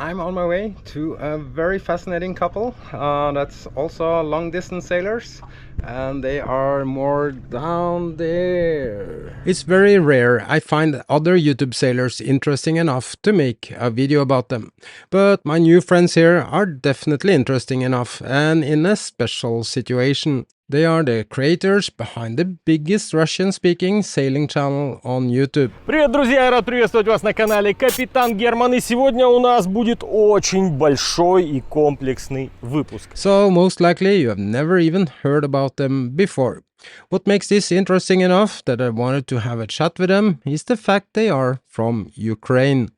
I'm on my way to a very fascinating couple that's also long distance sailors, and they are more down there. It's very rare I find other YouTube sailors interesting enough to make a video about them, but my new friends here are definitely interesting enough and in a special situation. They are the creators behind the biggest Russian-speaking sailing channel on YouTube. Привет, друзья! Я рад приветствовать вас на канале Капитан Герман. И сегодня у нас будет очень большой и комплексный выпуск. So, most likely you have never even heard about them before. What makes this interesting enough that I wanted to have a chat with them is the fact they are from Ukraine.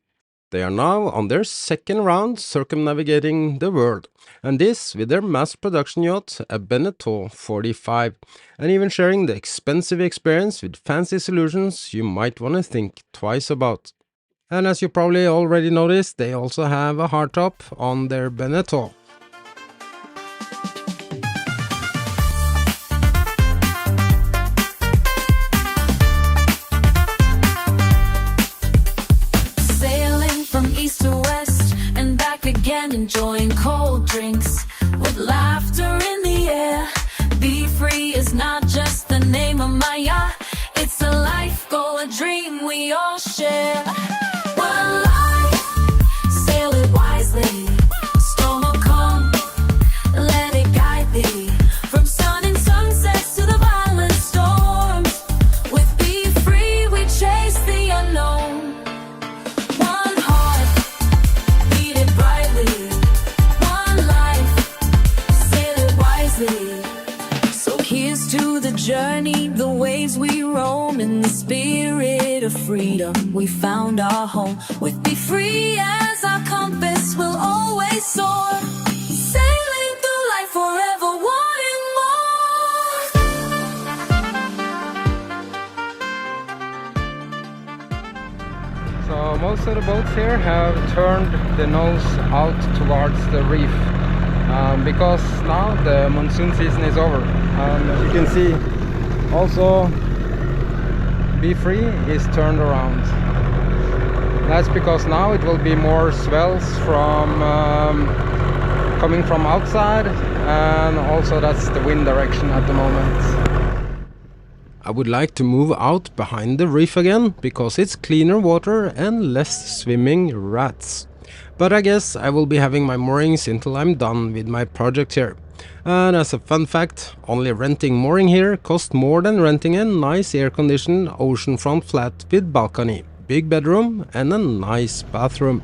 They are now on their second round circumnavigating the world, and this with their mass production yacht, a Beneteau 45, and even sharing the expensive experience with fancy solutions you might want to think twice about. And as you probably already noticed, they also have a hardtop on their Beneteau. Enjoying cold drinks with laughter in the air. Be free is not just the name of my yacht, it's a life goal, a dream we all share. One life, sail it wisely. Storm will come, let it guide thee. From sun and sunsets to the violent storms. With Be Free we chase the unknown. One heart, beat it brightly. So here's to the journey, the waves we roam, in the spirit of freedom we found our home. With Be Free as our compass, we'll always soar, sailing through life forever, wanting more. So most of the boats here have turned the nose out towards the reef. Because now the monsoon season is over. As you can see, also Be Free is turned around. That's because now it will be more swells from coming from outside, and also that's the wind direction at the moment. I would like to move out behind the reef again because it's cleaner water and less swimming rats. But I guess I will be having my moorings until I'm done with my project here. And as a fun fact, only renting mooring here costs more than renting a nice air-conditioned oceanfront flat with balcony, big bedroom and a nice bathroom.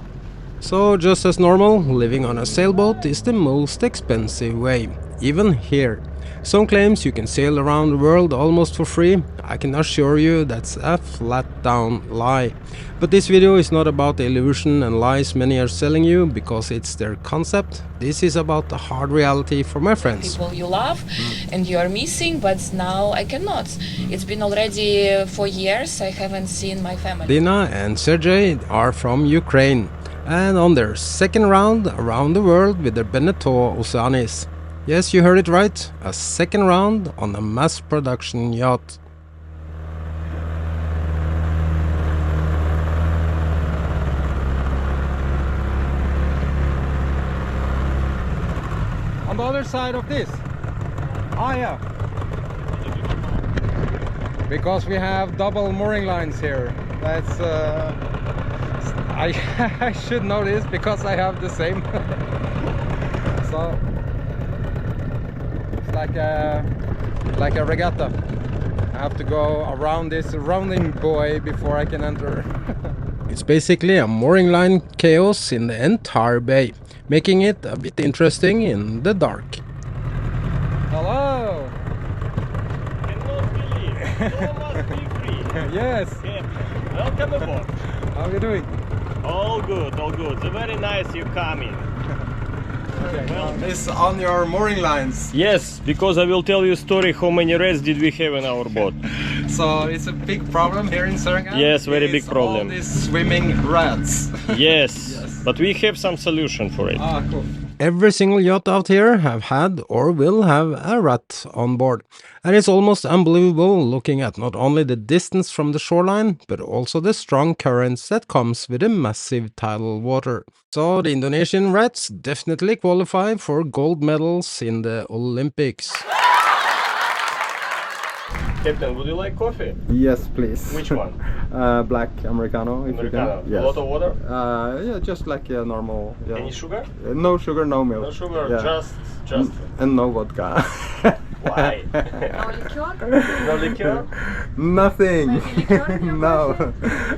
So just as normal, living on a sailboat is the most expensive way, even here. Some claims you can sail around the world almost for free. I can assure you that's a flat down lie. But this video is not about the illusion and lies many are selling you, because it's their concept. This is about the hard reality for my friends. People you love and you are missing, but now I cannot. It's been already 4 years I haven't seen my family. Dina and Sergey are from Ukraine and on their second round around the world with their Beneteau Oceanis. Yes, you heard it right, a second round on a mass production yacht. On the other side of this. Ah, yeah. Because we have double mooring lines here. That's I should know this because I have the same. So it's like a regatta. I have to go around this rounding buoy before I can enter. It's basically a mooring line chaos in the entire bay, making it a bit interesting in the dark. Hello! Cannot believe, you must be free. Yes! Yeah. Welcome aboard. How are you doing? All good, all good. So very nice you coming. Okay, well, this on your mooring lines. Yes, because I will tell you a story how many rats did we have in our boat. So it's a big problem here in Sergey. Yes, very big problem. All these swimming rats. Yes, but we have some solution for it. Ah, cool. Every single yacht out here have had or will have a rat on board. And it's almost unbelievable looking at not only the distance from the shoreline, but also the strong currents that comes with the massive tidal water. So the Indonesian rats definitely qualify for gold medals in the Olympics. Captain, would you like coffee? Yes, please. Which one? Black Americano, if Americano. you can. Yes. A lot of water? Yeah, just like a normal. Yeah. Any sugar? No sugar, no milk. No sugar, Yeah. just. And no vodka. Why? No liqueur? No liqueur? Nothing. Maybe liqueur in your No.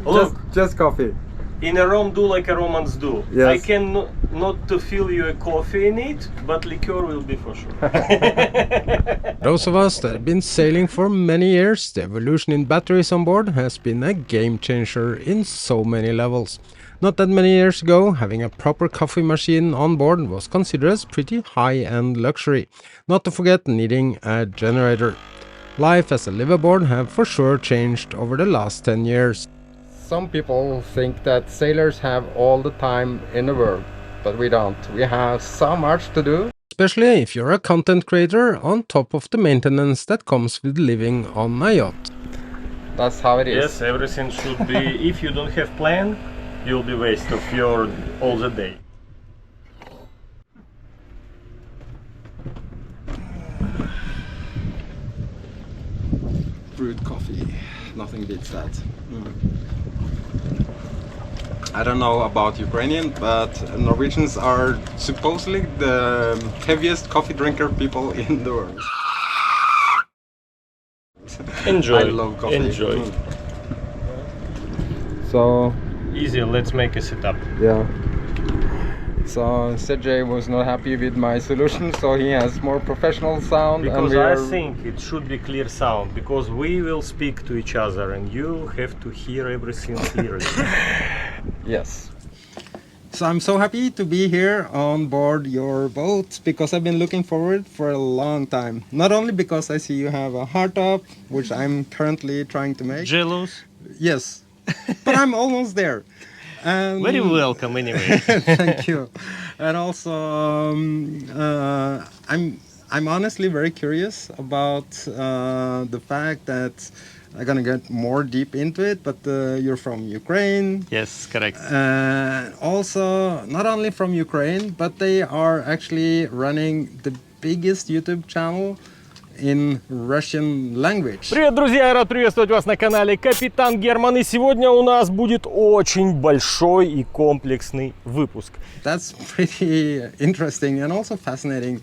Look. Just coffee. In a Rome, do like a Romans do. Yes. I can not to fill you a coffee in it, but liqueur will be for sure. Those of us that have been sailing for many years, the evolution in batteries on board has been a game changer in so many levels. Not that many years ago, having a proper coffee machine on board was considered as pretty high-end luxury, not to forget needing a generator. Life as a liveaboard have for sure changed over the last 10 years. Some people think that sailors have all the time in the world, but we don't. We have so much to do. Especially if you're a content creator on top of the maintenance that comes with living on a yacht. That's how it is. Yes, everything should be. If you don't have plan, you'll be waste of your all the day. Brewed coffee. Nothing beats that. I don't know about Ukrainian, but Norwegians are supposedly the heaviest coffee drinker people in the world. Enjoy. I love coffee. Enjoy. So, Easy, let's make a setup. yeah. So Sergey was not happy with my solution, so he has more professional sound. Because and I think it should be clear sound, because we will speak to each other and you have to hear everything clearly. Yes. So I'm so happy to be here on board your boat because I've been looking forward for a long time. Not only because I see you have a hardtop, which I'm currently trying to make. Jealous? Yes, but I'm almost there. And Very welcome anyway. Thank you. And also, I'm honestly very curious about the fact that I'm gonna get more deep into it. But you're from Ukraine. Yes, correct. Also, not only from Ukraine, but they are actually running the biggest YouTube channel in Russian language. Привет, друзья! Я рад приветствовать вас на канале Капитан Герман. И сегодня у нас будет очень большой и комплексный выпуск. That's pretty interesting and also fascinating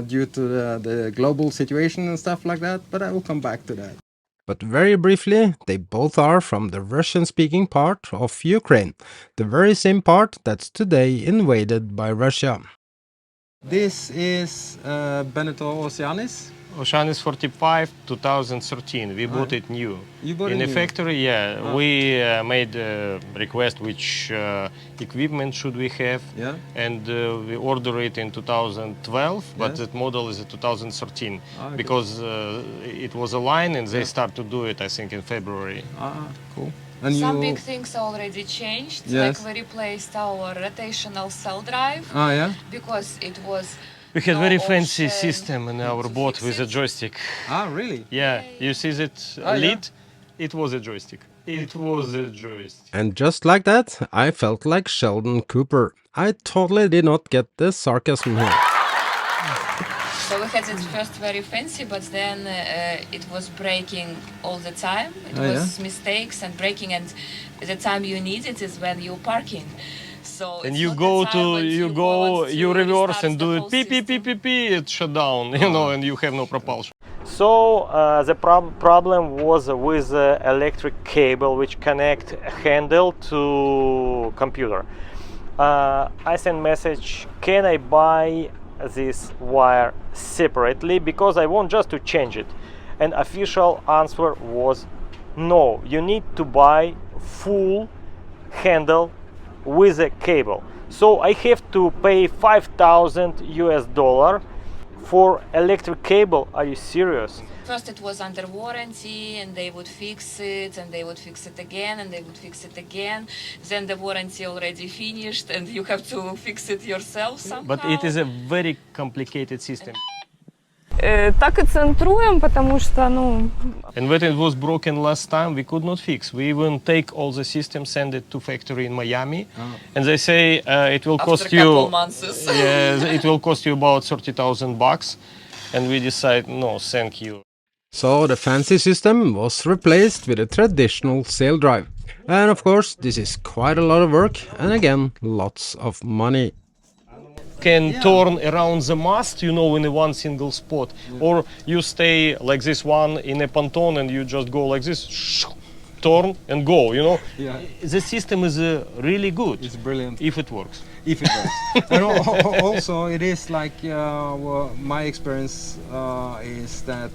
due to the global situation and stuff like that, but I will come back to that. But very briefly, they both are from the Russian-speaking part of Ukraine, the very same part that's today invaded by Russia. This is Beneteau Oceanis. Oceanis 45 2013. We bought it new. You bought in it a new? factory, yeah. We made a request which equipment should we have. Yeah. And we ordered it in 2012, but Yeah. that model is a 2013 okay. because it was a line and they start to do it, I think, in February. Ah, cool. And Some you... big things already changed. Yes. Like we replaced our rotational cell drive Ah, yeah? because it was. We had no very fancy option system in our to boat fix with a it. joystick. Ah, really? Yeah, you see that Ah, yeah. lid? It was a joystick. It was a joystick. And just like that, I felt like Sheldon Cooper. I totally did not get the sarcasm here. So we had it first very fancy, but then it was breaking all the time. It Oh, was mistakes and breaking, and the time you need it is when you're parking. So And it's you not go the time, to but you reverse restart and the do whole it pee pee pee system. pee pee, it shut down, you know, and you have no propulsion. So the problem was with the electric cable which connect handle to computer. I sent message, can I buy this wire separately because I want just to change it, and official answer was no, you need to buy full handle with a cable. So I have to pay $5,000 US For electric cable, are you serious? First it was under warranty and they would fix it and they would fix it again and they would fix it again. Then the warranty already finished and you have to fix it yourself somehow. But it is a very complicated system. Так и центруем, потому что, ну... And when it was broken last time, we could not fix. We even take all the system, send it to factory in Miami, and they say it will cost After a you. couple months. Yeah, it will cost you about $30,000, and we decide no, thank you. So the fancy system was replaced with a traditional sail drive. And of course, this is quite a lot of work and again, lots of money. Can turn around the mast, you know, in a one single spot, or you stay like this one in a pontoon and you just go like this, turn and go, you know. Yeah. The system is really good. It's brilliant. If it works. If it works. And also, it is like well, my experience is that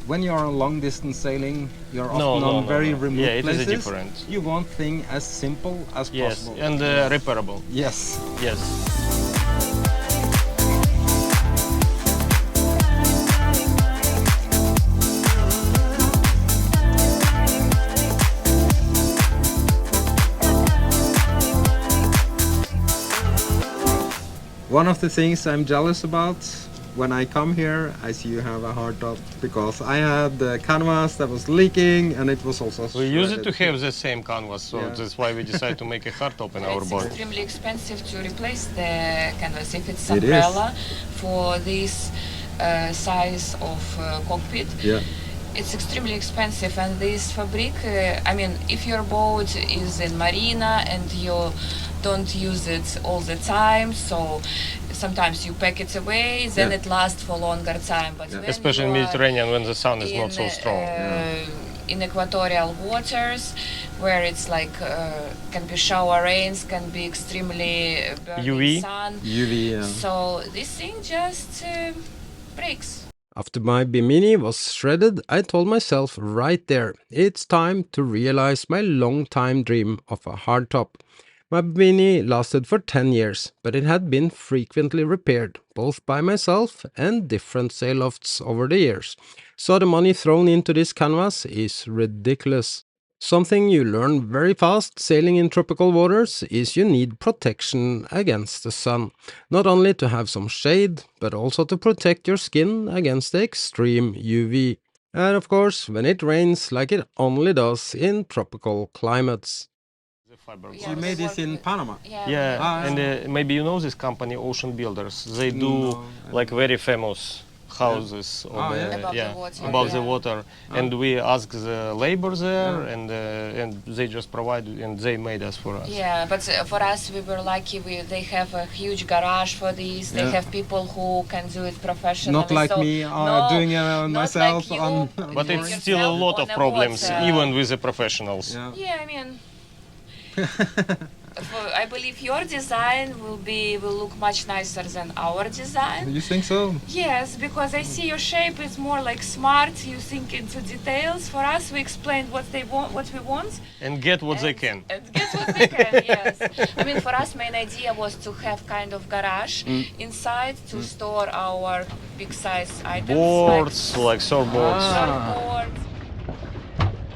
when you are on long distance sailing, you're often on very remote yeah, it places. is different. You want things as simple as Yes, possible. and repairable. Yes. Yes. One of the things I'm jealous about when I come here, I see you have a hardtop because I had the canvas that was leaking and it was also We use it to shredded. have the same canvas, so Yeah. that's why we decided to make a hardtop in our It's boat. extremely expensive to replace the canvas if it's It is. umbrella for this size of cockpit. Yeah. It's extremely expensive, and this fabric, I mean, if your boat is in marina and you don't use it all the time, so sometimes you pack it away, then Yeah. it lasts for longer time. But when Especially in you are Mediterranean when the sun is not so strong. in equatorial waters, where it's like can be shower rains, can be extremely burning UV? sun. UV. So this thing just breaks. After my bimini was shredded, I told myself right there, it's time to realize my long-time dream of a hardtop. My bimini lasted for 10 years, but it had been frequently repaired, both by myself and different sail lofts over the years. So the money thrown into this canvas is ridiculous. Something you learn very fast sailing in tropical waters is you need protection against the sun. Not only to have some shade, but also to protect your skin against the extreme UV. And of course, when it rains like it only does in tropical climates. The fiber Yeah, You glass. made this in Panama? Yeah, Ah, and maybe you know this company, Ocean Builders. They do No, I like very famous houses on Oh, the, yeah? Above the water, above the yeah. water. And we ask the labor there, and they just provide, and they made us for us. Yeah, but for us, we were lucky. They have a huge garage for this. They Yeah. have people who can do it professionally. Not like so me no, doing it not myself like you on But doing it's still a yourself lot on of a problems, water. even with the professionals. Yeah. Yeah, I mean, I believe your design will look much nicer than our design. You think so? Yes, because I see your shape is more like smart. You think into details. For us, we explained what we want. And get what they can. And get what they can, yes. I mean, for us, main idea was to have kind of garage inside to store our big size items. Boards, like surfboards. Ah. Surfboards.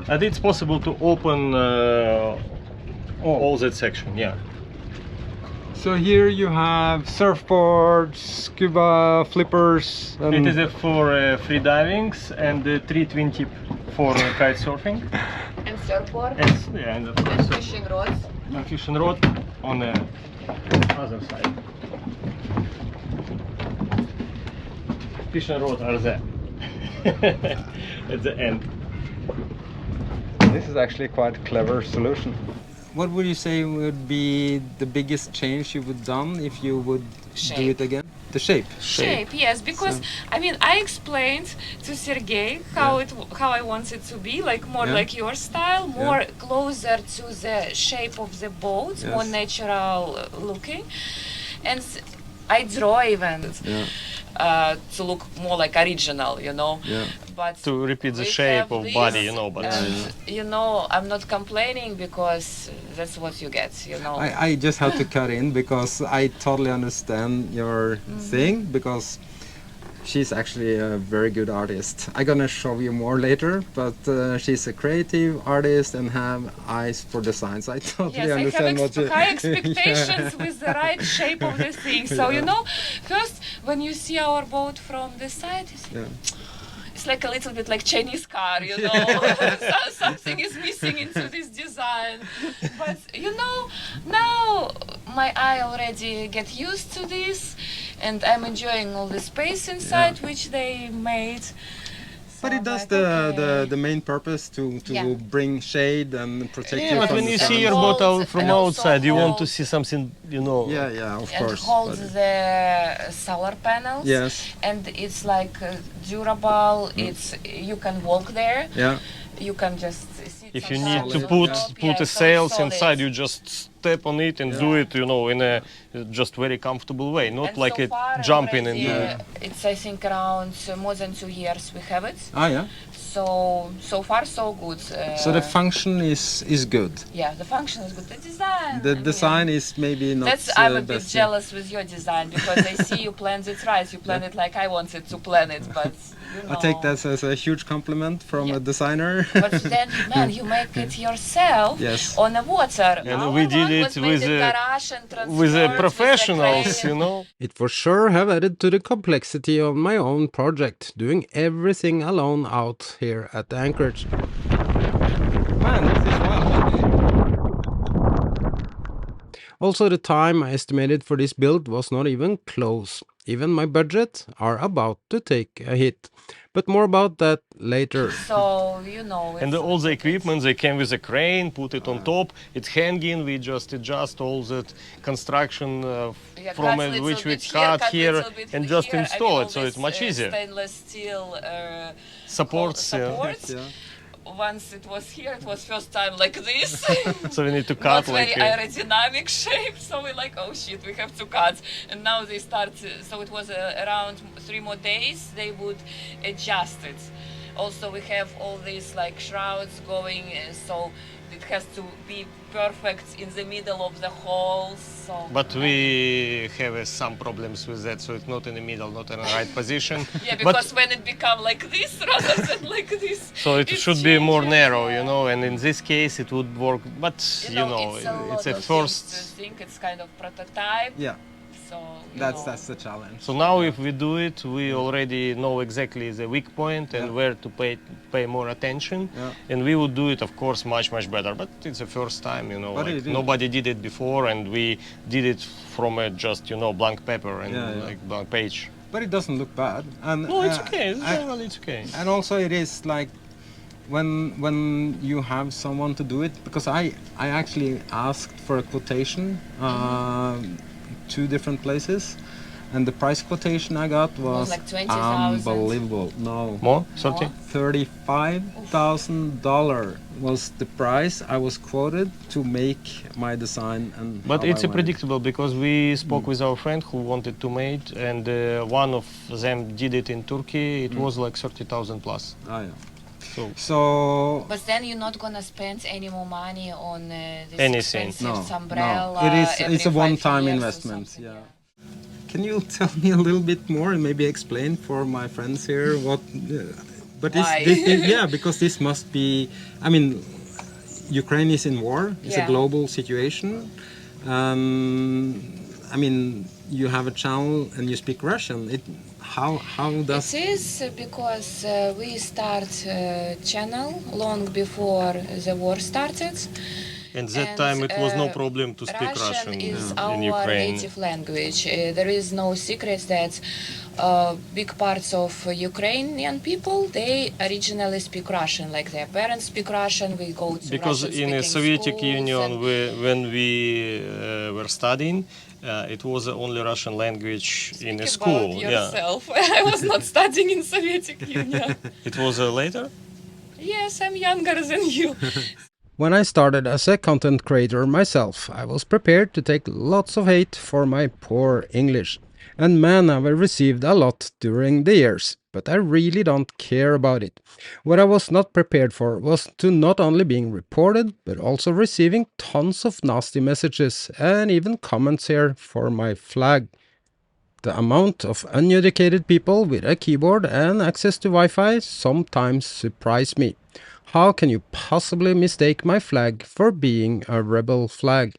And it's possible to open all that section, yeah. So here you have surfboards, scuba flippers. It is for free divings and 320 for kite surfing. And surfboard. And of course, Fishing rods. a fishing rod on the other side. Fishing rod are there at the end. This is actually quite a clever solution. What would you say would be the biggest change you would done if you would do Shape. it again? The shape. Shape, yes, because I mean I explained to Sergey how I want it to be, like more Yeah. like your style, more closer to the shape of the boat, more Yes. natural looking, and I draw even to look more like original, you know. Yeah. But To repeat the we shape have of this, body, you know, but you know, I'm not complaining because that's what you get, you know. I just have to cut in because I totally understand your thing, because she's actually a very good artist. I'm gonna show you more later, but she's a creative artist and have eyes for designs. I totally Yes, I understand have what you... high expectations with the right shape of the thing. So you know, first when you see our boat from the side, it's like a little bit like Chinese car, you know. Something is missing into this design. But you know, now my eye already get used to this, and I'm enjoying all the space inside which they made. But it does like, the main purpose to bring shade and protect you but from when the you sun. see your boat out from And also outside, you want to holds- see something, you know. Yeah, of and course. holds but- the solar panels. Yes. And it's like durable. It's you can walk there. Yeah. You can just sit If you sometimes need to on put top. put Yeah, a so sails solid. inside, you just step on it and do it, you know, in a just very comfortable way, not And like so a far jump in and already, do it. It's I think around more than 2 years we have it. Ah, yeah. So far so good. So the function is good. Yeah, the function is good. The design. The I mean, design is maybe not. That's I'm a bit best. jealous with your design because I see you planned it right. You planned it like I wanted to plan it, but you know. I take that as a huge compliment from a designer. But then, man, you make it yourself Yes. on the water. And Our we did one it was made with in the- garage and With the transferred professionals, crane. you know. It for sure have added to the complexity of my own project, doing everything alone out here at Anchorage. Man, this is wild. Also, the time I estimated for this build was not even close. Even my budget are about to take a hit. But more about that later. So, you know. And it's- all the equipment, they came with a crane, put it on top, it's hanging, we just adjust all that construction Yeah, from cut it, little which we bit cut here little bit and just here. install I mean, it, so all it's this, much easier. Stainless steel Supports, yeah. supports. Yeah. Once it was here, it was first time like this. So we need to Not cut very like aerodynamic shape, so we're like, oh shit, we have to cut. And now they start, so it was around 3 more days, they would adjust it. Also we have all these like shrouds going, so it has to be perfect in the middle of the hole. So But we have some problems with that, so it's not in the middle, not in the right position. yeah, But because when it become like this rather than like this, so it it's should be more changing, narrow, yeah. you know, and in this case it would work, but it's a lot it's a of first. things to think. It's kind of prototype. Yeah, So you that's know. the challenge. So now if we do it, we already know exactly the weak point and where to pay more attention. Yeah. And we would do it, of course, much better. But it's the first time, you know, But like it is. nobody did it before, and we did it from a just, blank paper and like blank page. But it doesn't look bad. And No, it's okay. Generally, it's okay. And also it is like when you have someone to do it, because I actually asked for a quotation 2 different places, and the price quotation I got was like 20,000. unbelievable. No, More? 30? $35,000 was the price I was quoted to make my design. And But how it's I want it. predictable because we spoke with our friend who wanted to make, and one of them did it in Turkey. It was like 30,000 plus. Ah, yeah. So But then you're not gonna spend any more money on this Anything. expensive No, umbrella. no. It's every a 5 one-time years or investment. something, Yeah. Can you tell me a little bit more and maybe explain for my friends here what? But Why? yeah, because this must be. I mean, Ukraine is in war. It's a Yeah. global situation. I mean, you have a channel and you speak Russian. How does? It is because we start channel long before the war started. at that And, time it was no problem to speak Russian is in our Ukraine. native language. There is no secret that big parts of Ukrainian people, they originally speak Russian, like their parents speak Russian, we go to Because in the Russian-speaking Soviet schools Union, and- when we were studying, it was the only Russian language in a Speak school. about Yeah, yourself. I was not studying in Soviet Union. it was later. Yes, I'm younger than you. When I started as a content creator myself, I was prepared to take lots of hate for my poor English. And man, I've received a lot during the years, but I really don't care about it. What I was not prepared for was to not only being reported, but also receiving tons of nasty messages and even comments here for my flag. The amount of uneducated people with a keyboard and access to Wi-Fi sometimes surprise me. How can you possibly mistake my flag for being a rebel flag?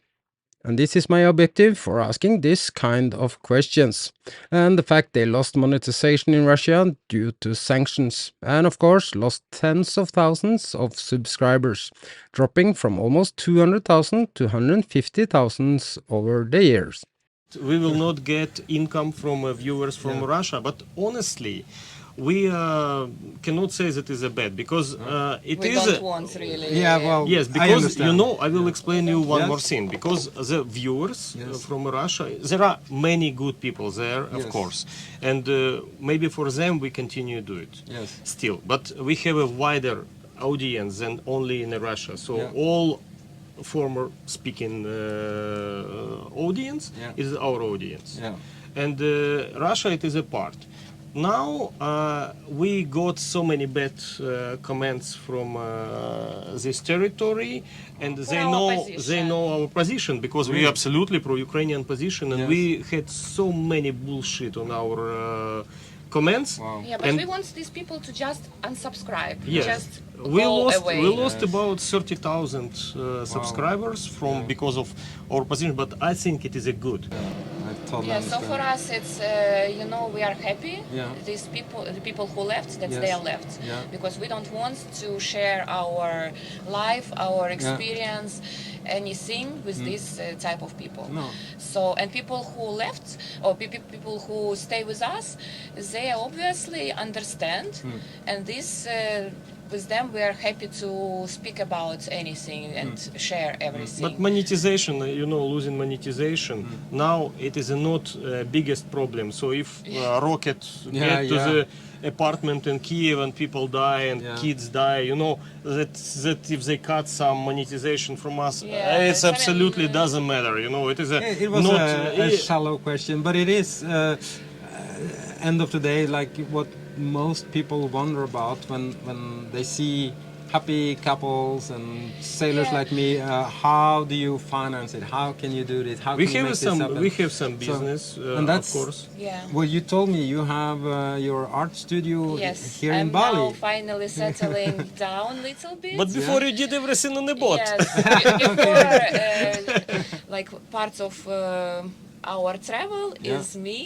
And this is my objective for asking this kind of questions. And the fact they lost monetization in Russia due to sanctions. And of course, lost tens of thousands of subscribers, dropping from almost 200,000 to 150,000 over the years. We will not get income from viewers from Russia, but honestly, we cannot say that is a bad, because it We is don't want really. yes, I because understand. I will explain you one Yes. more thing, because the viewers Yes. from Russia, there are many good people there, of Yes. course, and maybe for them we continue to do it Yes. still, but we have a wider audience than only in Russia, so Yeah. all former speaking audience Yeah. is our audience. Yeah. And Russia, it is a part. Now we got so many bad comments from this territory, and they our know position. our position, because we absolutely pro-Ukrainian position, and Yes. we had so many bullshit on our comments. Wow. Yeah, but And- we want these people to just unsubscribe. Yes. Just we go lost away. we lost about 30,000 subscribers from because of our position, but I think it is a good. I totally Yeah, so understand. for us, it's we are happy. Yeah. These people, the people who left, that's Yes. they are left, Yeah. because we don't want to share our life, our experience, anything with this type of people. No. So, and people who left or people who stay with us, they obviously understand, and this. With them, we are happy to speak about anything and share everything. But monetization, losing monetization, now it is not biggest problem. So if rocket get to the apartment in Kiev and people die and kids die, that if they cut some monetization from us, Yeah, it's absolutely doesn't matter. It is It was not a shallow question, but it is end of the day like what most people wonder about when they see happy couples and sailors Yeah. like me. How do you finance it? How can you do this? How we can you have make this happen? we have some So- business, and of that's- course. Yeah. Well, you told me you have your art studio Yes, here I'm in Bali. now finally settling down a little bit. But before you did everything on the boat. Yes, before like parts of our travel is me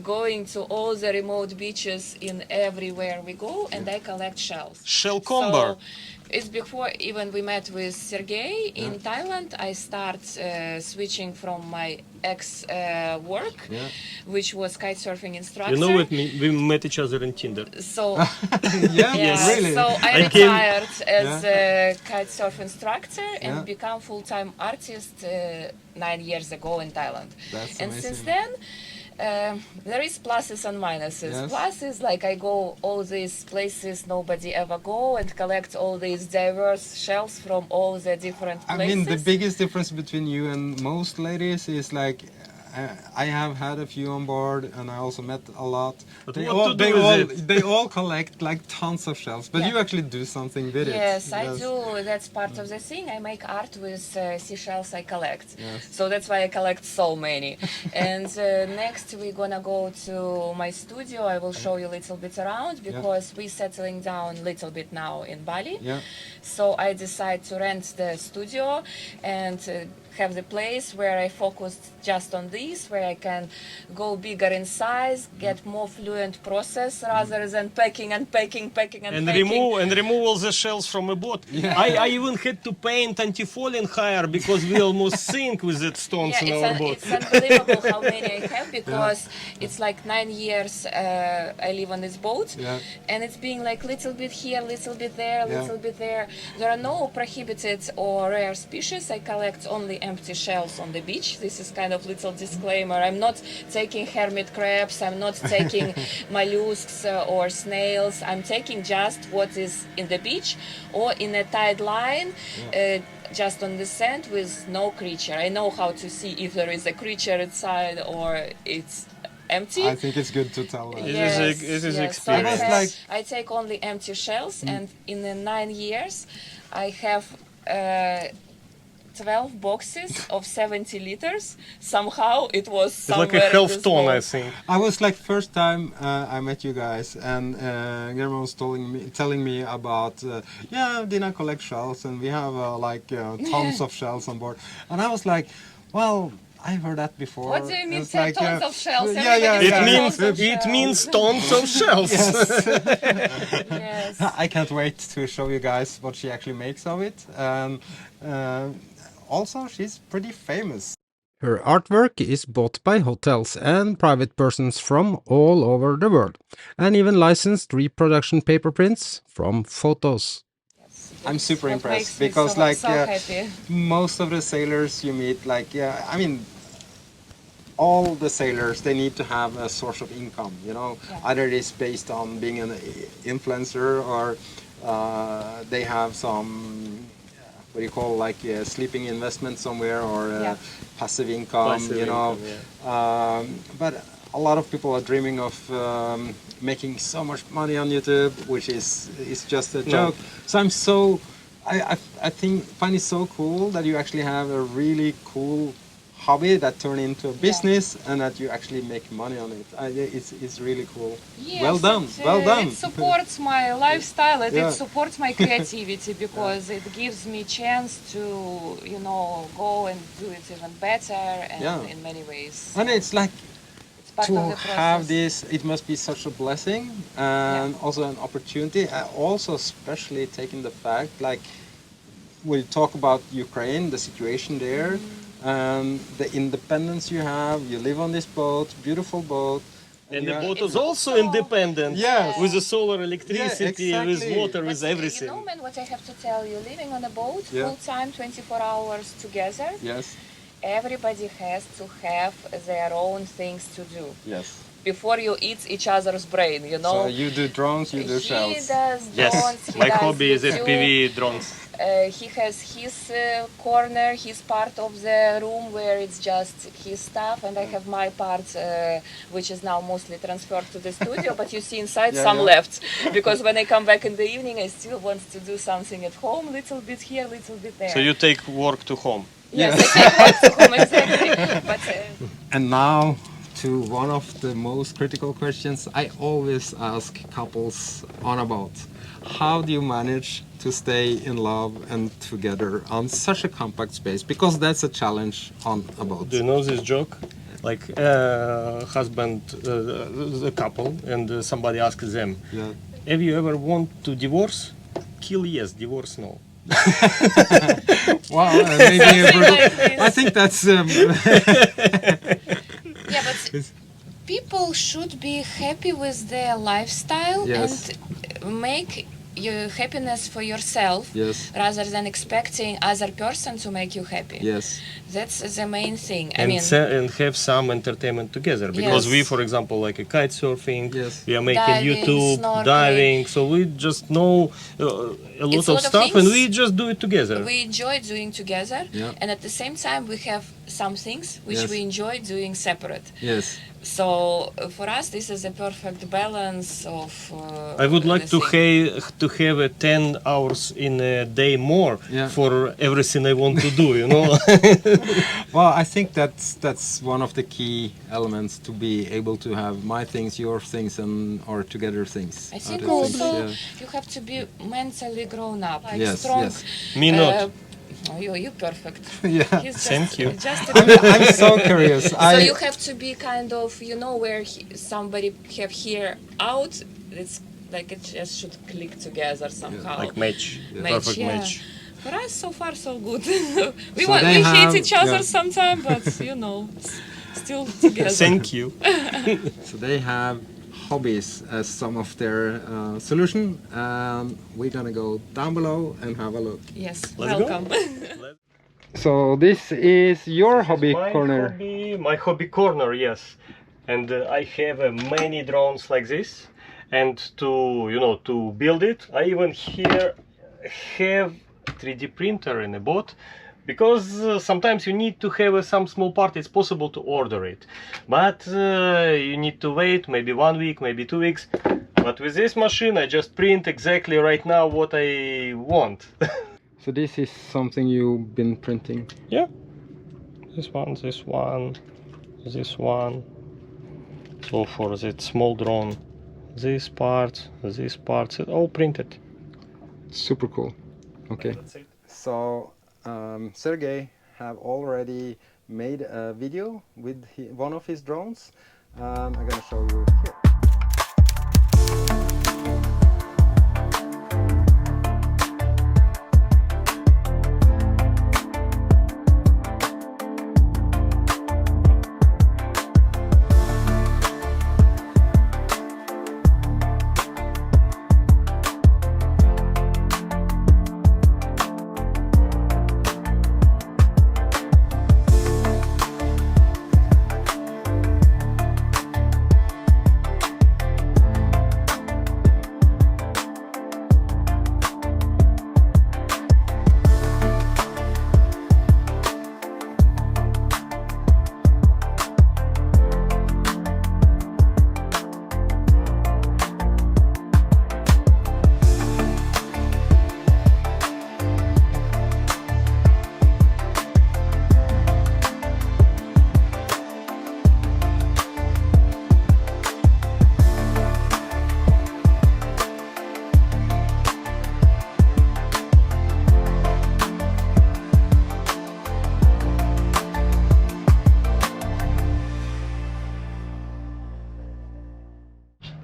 going to all the remote beaches in everywhere we go, and I collect shells. Shell comber. So it's before even we met with Sergey in Thailand. I start switching from my ex work, which was kite surfing instructor. You know what? We met each other in Tinder. So Yes, really. so I I came- retired as a kite surf instructor and Yeah. become full-time artist 9 years ago in Thailand. That's And amazing. since then, there is pluses and minuses. Yes. Pluses, like I go all these places nobody ever go and collect all these diverse shells from all the different I places. mean, the biggest difference between you and most ladies is like I have had a few on board, and I also met a lot. But They what all, to do they with all, it? they all collect like tons of shells, but Yeah. you actually do something with it. Yes, I do. That's part of the thing. I make art with seashells I collect. Yes. So that's why I collect so many. And next we're gonna go to my studio. I will show you a little bit around because we're settling down a little bit now in Bali. Yeah. So I decide to rent the studio and have the place where I focused just on this, where I can go bigger in size, get more fluent process rather than packing and packing and And packing. remove all the shells from a boat. I even had to paint anti-falling higher because we almost sink with that stones in our boat. It's unbelievable how many I have because it's like 9 years I live on this boat and it's being like little bit here, little bit there, little bit there. There are no prohibited or rare species. I collect only empty shells on the beach. This is kind of little disclaimer. I'm not taking hermit crabs. I'm not taking mollusks or snails. I'm taking just what is in the beach or in a tide line. Just on the sand with no creature. I know how to see if there is a creature inside or it's empty. I think it's good to tell that. It is So experience. I take only empty shells, and in the 9 years, I have 12 boxes of 70 liters. Somehow it was It's somewhere like a in half this ton, I boat. think. I was like first time I met you guys, and Guillermo was telling me about yeah, Dina collects shells, and we have tons of shells on board, and I was like, well, I've heard that before. What do you mean, It's 10 tons of shells? Yeah, yeah, Everybody It yeah. means tons of it shells. means tons of shells. Yes. I can't wait to show you guys what she actually makes of it. Also, she's pretty famous. Her artwork is bought by hotels and private persons from all over the world, and even licensed reproduction paper prints from photos. I'm super What impressed makes me because, so happy. most of the sailors you meet, I mean, all the sailors, they need to have a source of income, you know. Yeah. Either it is based on being an influencer, or they have some what do you call, sleeping investment somewhere, or Yeah. passive income, Passive you know. income, But a lot of people are dreaming of making so much money on YouTube, which is just a joke. So I find it so cool that you actually have a really cool hobby that turned into a business, and that you actually make money on it. It's really cool. Yes, Well done, well done. It supports my lifestyle, and Yeah. it supports my creativity, because it gives me chance to, you know, go and do it even better, and Yeah. in many ways. And it's like, It's part to of the process. have this, it must be such a blessing, and also an opportunity. Also, especially taking the fact, like, we talk about Ukraine, the situation there, the independence you have. You live on this boat, beautiful boat. And you the are- boat is also independent. Yes. With the solar electricity, Yeah, with exactly. water, with But everything. You know, man, what I have to tell you, living on a boat Yeah. full time, 24 hours together, Yes, everybody has to have their own things to do yes. before you eat each other's brain, you know. So you do drones, you do He shells. does Yes, drones, he my does hobby is YouTube. FPV drones. He has his corner, his part of the room where it's just his stuff, and I have my part, which is now mostly transferred to the studio. But you see inside Yeah, some yeah. left, because when I come back in the evening, I still want to do something at home, little bit here, little bit there. So you take work to home. Yes, I take work to home, exactly. But And now to one of the most critical questions I always ask couples on a boat. How do you manage to stay in love and together on such a compact space? Because that's a challenge on a boat. Do you know this joke? Like husband, the couple, and somebody asks them, Yeah. have you ever want to divorce? Kill yes, divorce no. Wow, maybe something like this. I think that's Yeah, but people should be happy with their lifestyle Yes. and make your happiness for yourself yes, rather than expecting other person to make you happy. yes, That's the main thing. I And, mean, and have some entertainment together. Because Yes. we, for example, like a kite surfing, Yes. we are making Diving, YouTube, snorkeling. diving, so we just know a lot It's of a lot of stuff and things. we just do it together. we enjoy doing together, Yeah. and at the same time we have some things which Yes. we enjoy doing separate. yes. So for us this is a perfect balance of I would like to everything. have 10 hours in a day more Yeah. for everything I want to do, you know. Well, I think that's one of the key elements, to be able to have my things, your things, and or together things. I think Other also things, you have to be mentally grown up, like Yes, strong. yes. Me not. You perfect. Yeah. He's just, Thank you. Just I'm so curious. so you have to be kind of, you know, where somebody have here out. It's like it just should click together somehow. Like match, perfect yeah. match. For us, so far so good. we So they we hate have- each other yeah. sometimes, but you know, still together. Thank you. So they have hobbies as some of their solution. We're gonna go down below and have a look. Yes, Let's go. welcome. So this is your hobby my corner. my hobby corner, yes. And I have many drones like this. And to build it, I even here have 3D printer in a boat. Because sometimes you need to have some small part, it's possible to order it. But you need to wait maybe 1 week, maybe 2 weeks. But with this machine I just print exactly right now what I want. So So this is something you've been printing? Yeah. This one, this one, this one. So for that small drone, this part, it's all printed. Super cool. Okay. That's it. So Sergey have already made a video with one of his drones. I'm gonna show you here.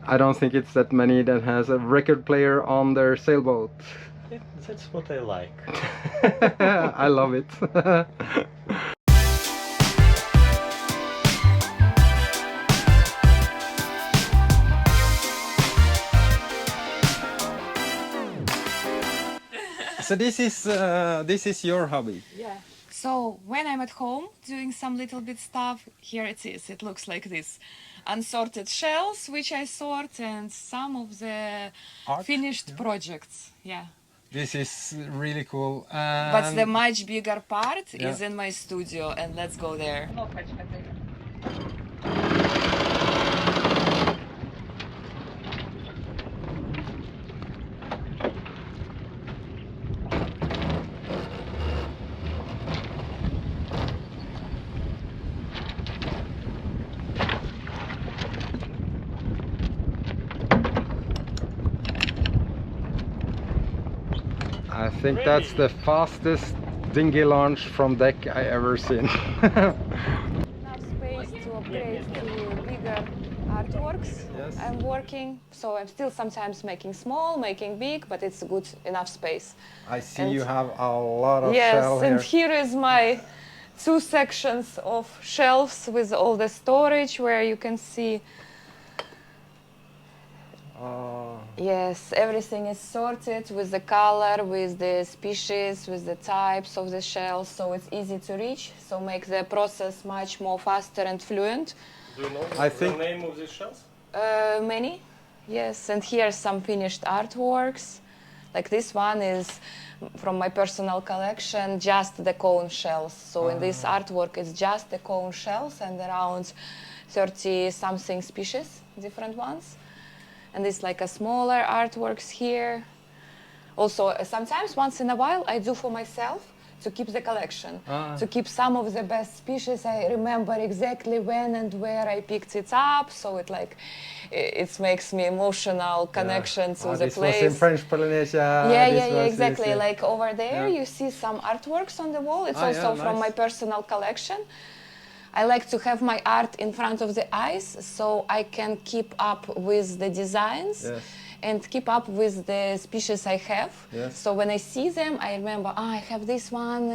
I don't think it's that many that has a record player on their sailboat. That's what I like. I love it. So this is your hobby. Yeah. So when I'm at home doing some little bit stuff, here it is. It looks like this. Unsorted shells, which I sort, and some of the Art? finished projects. Yeah. This is really cool. But the much bigger part Yeah. is in my studio, and let's go there. I think that's the fastest dinghy launch from deck I ever seen. Enough space to upgrade to bigger artworks. Yes. I'm working, so I'm still sometimes making small, making big, but it's good enough space. I see And- you have a lot of Yes, shell and here. here is my 2 sections of shelves with all the storage where you can see. Oh, Yes, everything is sorted with the color, with the species, with the types of the shells, so it's easy to reach, so make the process much more faster and fluent. Do you know I think- the name of these shells? Many, yes, and here are some finished artworks. Like this one is from my personal collection, just the cone shells. So in this artwork, it's just the cone shells and around 30 something species, different ones. And it's like a smaller artworks here. Also, sometimes once in a while, I do for myself to keep the collection, to keep some of the best species. I remember exactly when and where I picked it up, so it makes me emotional connection to the this place. was in French Polynesia. Yeah, this yeah, yeah, was exactly. this, Like over there, Yeah. you see some artworks on the wall. It's Ah, also yeah, from nice. my personal collection. I like to have my art in front of the eyes so I can keep up with the designs Yes. and keep up with the species I have. Yes. So when I see them, I remember, I have this one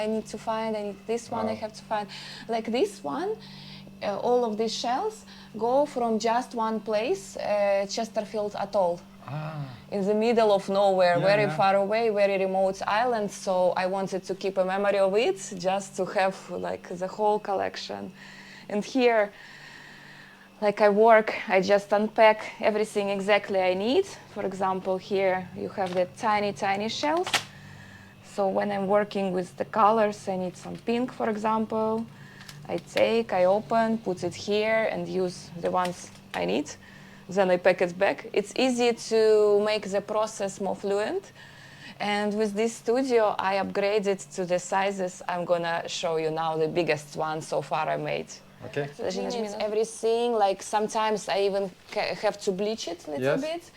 I need to find, I need this one I Wow. have to find. Like this one, all of these shells go from just one place, Chesterfield Atoll. In the middle of nowhere, Yeah, very yeah. far away, very remote island. So I wanted to keep a memory of it, just to have like the whole collection. And here, like I work, I just unpack everything exactly I need. For example, here you have the tiny, tiny shells. So when I'm working with the colors, I need some pink, for example. I open, put it here, and use the ones I need. Then I pack it back. It's easy to make the process more fluent. And with this studio, I upgraded to the sizes. I'm gonna show you now the biggest one so far I made. Okay. It means everything, like sometimes I even have to bleach it a little bit.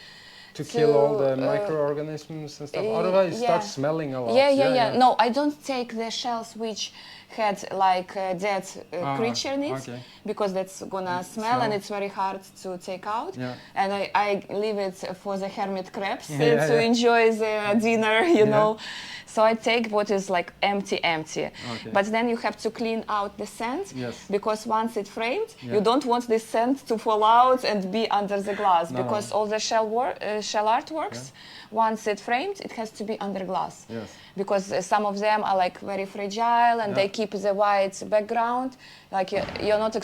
To kill all the microorganisms and stuff. Otherwise, it starts smelling a lot. Yeah. No, I don't take the shells which had like dead creature in it, because that's gonna smell and it's very hard to take out. Yeah. And I leave it for the hermit crabs to enjoy the dinner, you know. So I take what is like empty. But then you have to clean out the sand, because once it's framed, you don't want this sand to fall out and be under the glass, because all the shell artworks, once it's framed, it has to be under glass. Because some of them are like very fragile and they keep the white background. Like you're not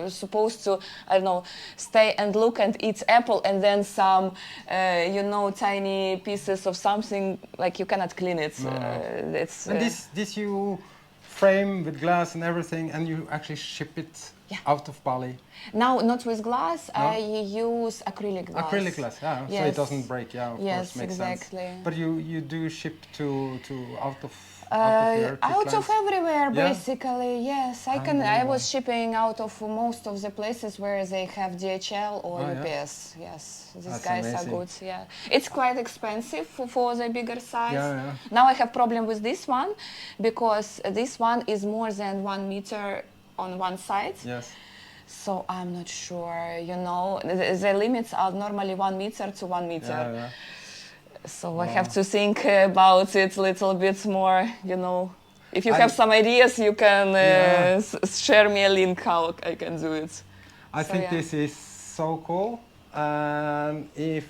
supposed to, I don't know, stay and look and eat apple and then some, you know, tiny pieces of something, like you cannot clean it. And this you frame with glass and everything, and you actually ship it out of Bali? Now, not with glass, I use acrylic glass. Acrylic glass, so it doesn't break, of course, makes exactly. sense. But you do ship to out of out of everywhere, basically. Yes, I was shipping out of most of the places where they have DHL or UPS. Yes, these guys are good. Yeah, it's quite expensive for the bigger size. Now I have problem with this one, because this one is more than 1 meter on one side. So I'm not sure, you know, the limits are normally 1 meter to 1 meter. So I have to think about it a little bit more, you know. If you have some ideas, you can share me a link how I can do it. I think this is so cool. If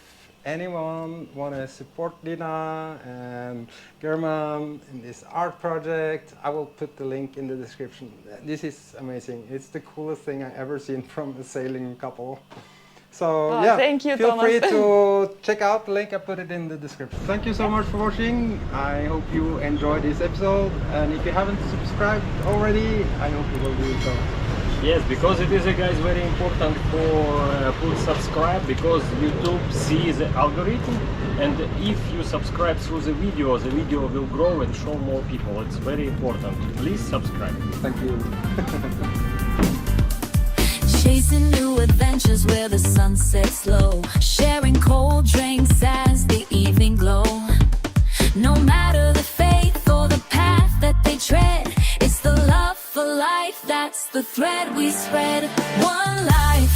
anyone want to support Dina and German in this art project, I will put the link in the description. This is amazing. It's the coolest thing I've ever seen from a sailing couple. So thank you, feel free to check out the link. I put it in the description. Thank you so much for watching. I hope you enjoyed this episode. And if you haven't subscribed already, I hope you will do so. Yes, because it is, guys, very important for put subscribe, because YouTube sees the algorithm, and if you subscribe through the video will grow and show more people. It's very important. Please subscribe. Thank you. Chasing new adventures where the sun sets low, sharing cold drinks as the evening glow. No matter the faith or the path that they tread, it's the love for life, that's the thread we spread. One life,